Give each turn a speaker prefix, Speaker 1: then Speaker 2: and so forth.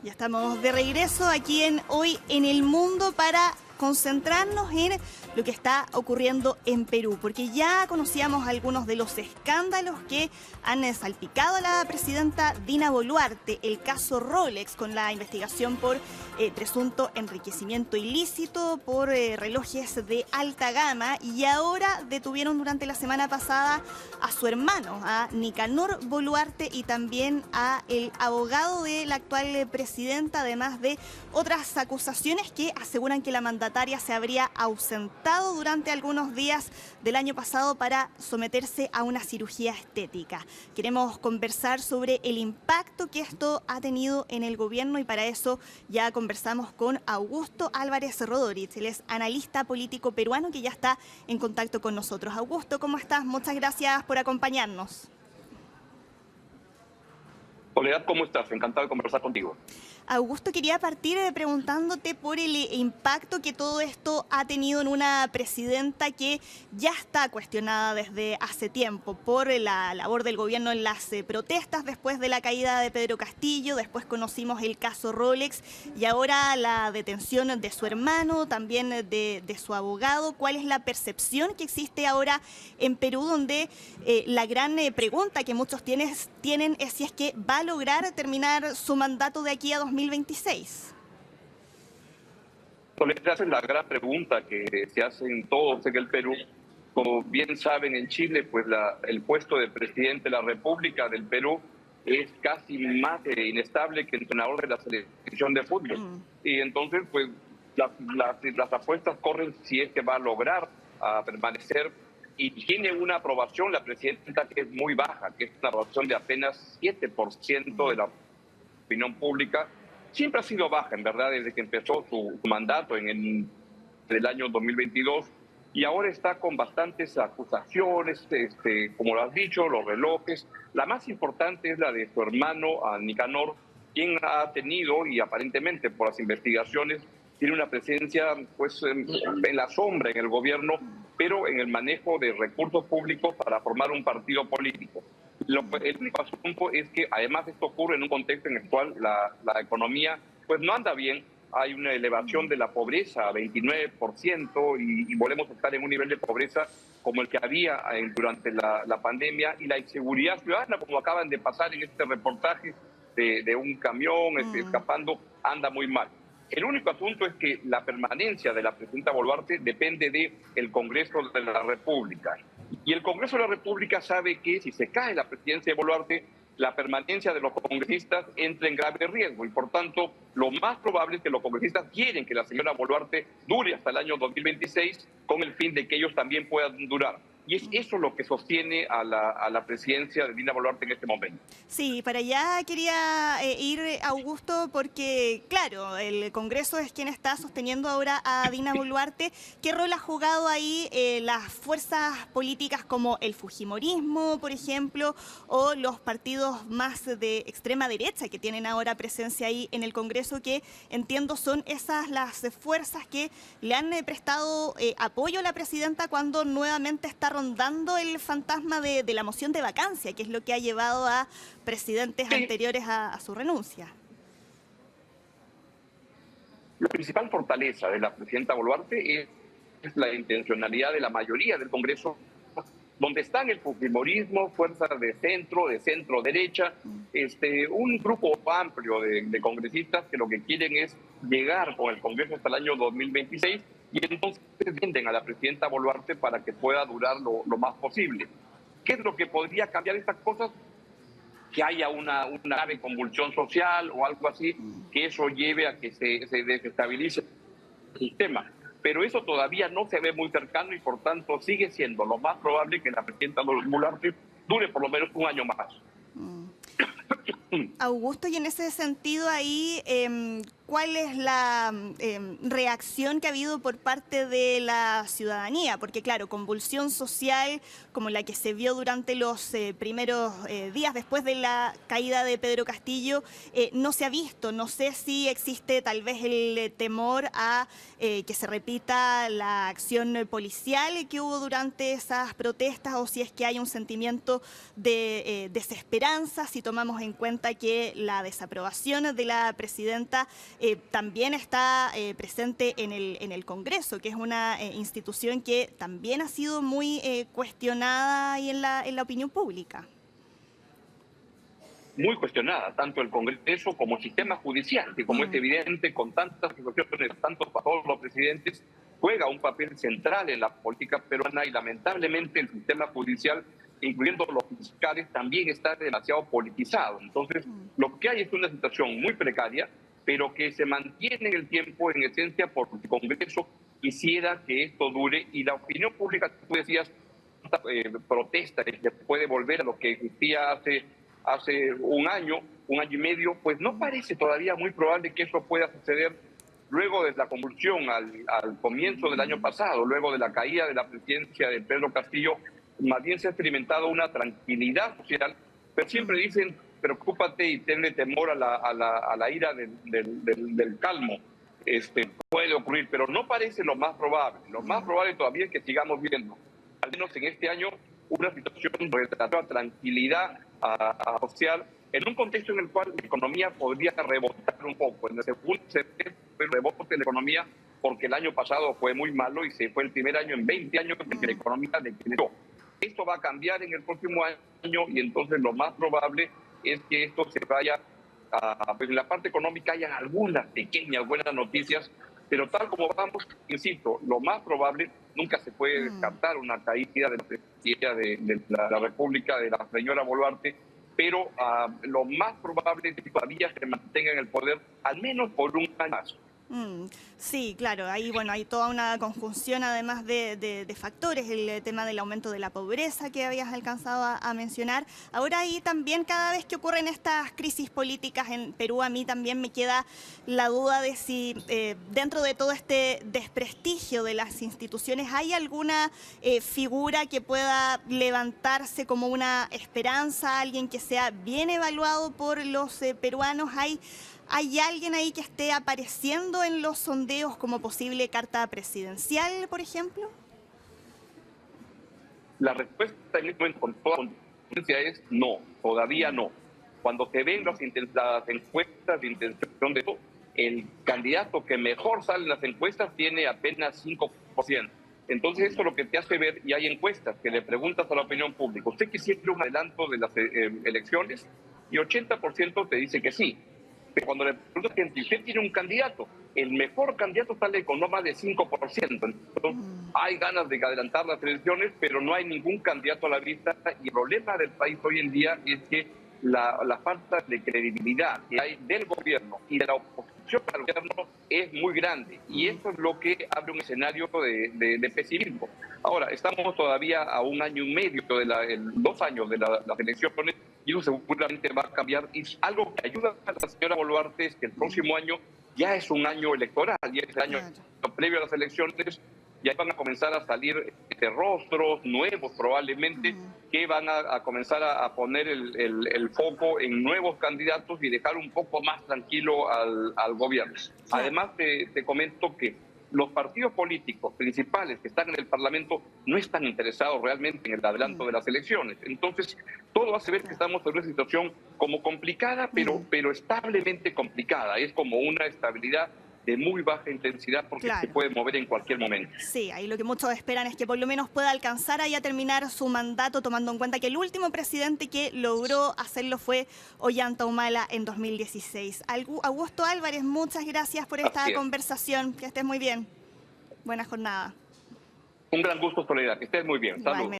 Speaker 1: Ya estamos de regreso aquí en Hoy en el Mundo para concentrarnos en lo que está ocurriendo en Perú, porque ya conocíamos algunos de los escándalos que han salpicado a la presidenta Dina Boluarte, el caso Rolex con la investigación por presunto enriquecimiento ilícito por relojes de alta gama, y ahora detuvieron durante la semana pasada a su hermano, a Nicanor Boluarte, y también a el abogado de la actual presidenta, además de otras acusaciones que aseguran que la mandataria se habría ausentado durante algunos días del año pasado para someterse a una cirugía estética. Queremos conversar sobre el impacto que esto ha tenido en el gobierno, y para eso ya conversamos con Augusto Álvarez Rodríguez. Él es analista político peruano que ya está en contacto con nosotros. Augusto, ¿cómo estás? Muchas gracias por acompañarnos.
Speaker 2: Soledad, ¿cómo estás? Encantado de conversar contigo.
Speaker 1: Augusto, quería partir preguntándote por el impacto que todo esto ha tenido en una presidenta que ya está cuestionada desde hace tiempo por la labor del gobierno en las protestas después de la caída de Pedro Castillo. Después conocimos el caso Rolex y ahora la detención de su hermano, también de su abogado. ¿Cuál es la percepción que existe ahora en Perú, donde la gran pregunta que muchos tienen es si es que va a lograr terminar su mandato de aquí a 2026?
Speaker 2: Soledad, esa es la gran pregunta que se hacen todos en el Perú. Como bien saben, en Chile, pues el puesto de presidente de la República del Perú es casi más inestable que entrenador de la selección de fútbol. Y entonces, pues, las apuestas corren si es que va a lograr permanecer. Y tiene una aprobación la presidenta que es muy baja, que es una aprobación de apenas 7% de la opinión pública. Siempre ha sido baja, en verdad, desde que empezó su mandato en el año 2022, y ahora está con bastantes acusaciones, como lo has dicho, los relojes. La más importante es la de su hermano, a Nicanor, quien ha tenido, y aparentemente por las investigaciones, tiene una presencia pues en la sombra en el gobierno, pero en el manejo de recursos públicos para formar un partido político. El único asunto es que además esto ocurre en un contexto en el cual la economía pues no anda bien. Hay una elevación de la pobreza a 29% y volvemos a estar en un nivel de pobreza como el que había durante la pandemia, y la inseguridad ciudadana, como acaban de pasar en este reportaje de un camión escapando, anda muy mal. El único asunto es que la permanencia de la presidenta Boluarte depende del Congreso de la República. Y el Congreso de la República sabe que si se cae la presidencia de Boluarte, la permanencia de los congresistas entra en grave riesgo. Y por tanto, lo más probable es que los congresistas quieren que la señora Boluarte dure hasta el año 2026, con el fin de que ellos también puedan durar. Y es eso lo que sostiene a la presidencia de Dina Boluarte en este momento.
Speaker 1: Sí, para allá quería ir, Augusto, porque, claro, el Congreso es quien está sosteniendo ahora a Dina Boluarte. ¿Qué rol ha jugado ahí las fuerzas políticas como el fujimorismo, por ejemplo, o los partidos más de extrema derecha que tienen ahora presencia ahí en el Congreso, que entiendo son esas las fuerzas que le han prestado apoyo a la presidenta cuando nuevamente está rondando el fantasma de la moción de vacancia, que es lo que ha llevado a presidentes anteriores a su renuncia?
Speaker 2: La principal fortaleza de la presidenta Boluarte es la intencionalidad de la mayoría del Congreso, donde están el fujimorismo, fuerzas de centro derecha, un grupo amplio de congresistas que lo que quieren es llegar con el Congreso hasta el año 2026, y entonces venden a la presidenta Boluarte para que pueda durar lo más posible. ¿Qué es lo que podría cambiar estas cosas? Que haya una grave convulsión social o algo así, que eso lleve a que se desestabilice el sistema. Pero eso todavía no se ve muy cercano, y por tanto sigue siendo lo más probable que la presidenta Boluarte dure por lo menos un año más.
Speaker 1: Augusto, y en ese sentido ahí, ¿cuál es la reacción que ha habido por parte de la ciudadanía? Porque claro, convulsión social como la que se vio durante los primeros días después de la caída de Pedro Castillo no se ha visto. No sé si existe tal vez el temor a que se repita la acción policial que hubo durante esas protestas, o si es que hay un sentimiento de desesperanza, si tomamos en cuenta que la desaprobación de la presidenta también está presente en el Congreso, que es una institución que también ha sido muy cuestionada y en la opinión pública.
Speaker 2: Muy cuestionada, tanto el Congreso como el sistema judicial, que como es evidente, con tantas situaciones, tantos para todos los presidentes, juega un papel central en la política peruana y lamentablemente el sistema judicial, incluyendo los fiscales, también está demasiado politizado. Entonces, lo que hay es una situación muy precaria, pero que se mantiene en el tiempo, en esencia, porque el Congreso quisiera que esto dure y la opinión pública, tú decías, protesta, que puede volver a lo que existía hace un año y medio, pues no parece todavía muy probable que eso pueda suceder luego de la convulsión al comienzo del año pasado, luego de la caída de la presidencia de Pedro Castillo. Más bien se ha experimentado una tranquilidad social, pero siempre dicen, preocúpate y tenle temor a la ira del calmo. Puede ocurrir, pero no parece lo más probable. Lo más probable todavía es que sigamos viendo, al menos en este año, una situación de relativa tranquilidad social, en un contexto en el cual la economía podría rebotar un poco. En el segundo semestre fue el rebote de la economía porque el año pasado fue muy malo y se fue el primer año en 20 años en que la economía declinó. Esto va a cambiar en el próximo año y entonces lo más probable es que esto se vaya pues en la parte económica haya algunas pequeñas buenas noticias, pero tal como vamos, insisto, lo más probable, nunca se puede descartar una caída de la presidencia de la República, de la señora Boluarte, pero lo más probable es que todavía se mantenga en el poder, al menos por un año más.
Speaker 1: Sí, claro, ahí bueno, hay toda una conjunción además de factores, el tema del aumento de la pobreza que habías alcanzado a mencionar. Ahora ahí también cada vez que ocurren estas crisis políticas en Perú, a mí también me queda la duda de si dentro de todo este desprestigio de las instituciones hay alguna figura que pueda levantarse como una esperanza, alguien que sea bien evaluado por los peruanos. ¿Hay alguien ahí que esté apareciendo en los sondeos como posible carta presidencial, por ejemplo?
Speaker 2: La respuesta en este momento con toda contundencia es no, todavía no. Cuando se ven las encuestas de intención de todo, el candidato que mejor sale en las encuestas tiene apenas 5%. Entonces eso es lo que te hace ver, y hay encuestas que le preguntas a la opinión pública, ¿usted quisiera un adelanto de las elecciones? Y 80% te dice que sí. Pero cuando le preguntas que usted tiene un candidato, el mejor candidato sale con no más de 5%. Entonces, hay ganas de adelantar las elecciones, pero no hay ningún candidato a la vista. Y el problema del país hoy en día es que la falta de credibilidad que hay del gobierno y de la oposición al gobierno es muy grande. Y eso es lo que abre un escenario de pesimismo. Ahora, estamos todavía a un año y medio, 2 años de las elecciones, y eso seguramente va a cambiar. Y algo que ayuda a la señora Boluarte es que el próximo año ya es un año electoral, y es el año previo a las elecciones, ya van a comenzar a salir rostros nuevos probablemente, que van a comenzar a poner el foco en nuevos candidatos y dejar un poco más tranquilo al gobierno. Además, te comento que los partidos políticos principales que están en el Parlamento no están interesados realmente en el adelanto de las elecciones. Entonces, todo hace ver que estamos en una situación como complicada, pero establemente complicada. Es como una estabilidad de muy baja intensidad porque se puede mover en cualquier momento.
Speaker 1: Sí, ahí lo que muchos esperan es que por lo menos pueda alcanzar a terminar su mandato, tomando en cuenta que el último presidente que logró hacerlo fue Ollanta Humala en 2016. Augusto Álvarez, muchas gracias por esta conversación. Que estés muy bien. Buena jornada.
Speaker 2: Un gran gusto, Soledad. Que estés muy bien. Saludos.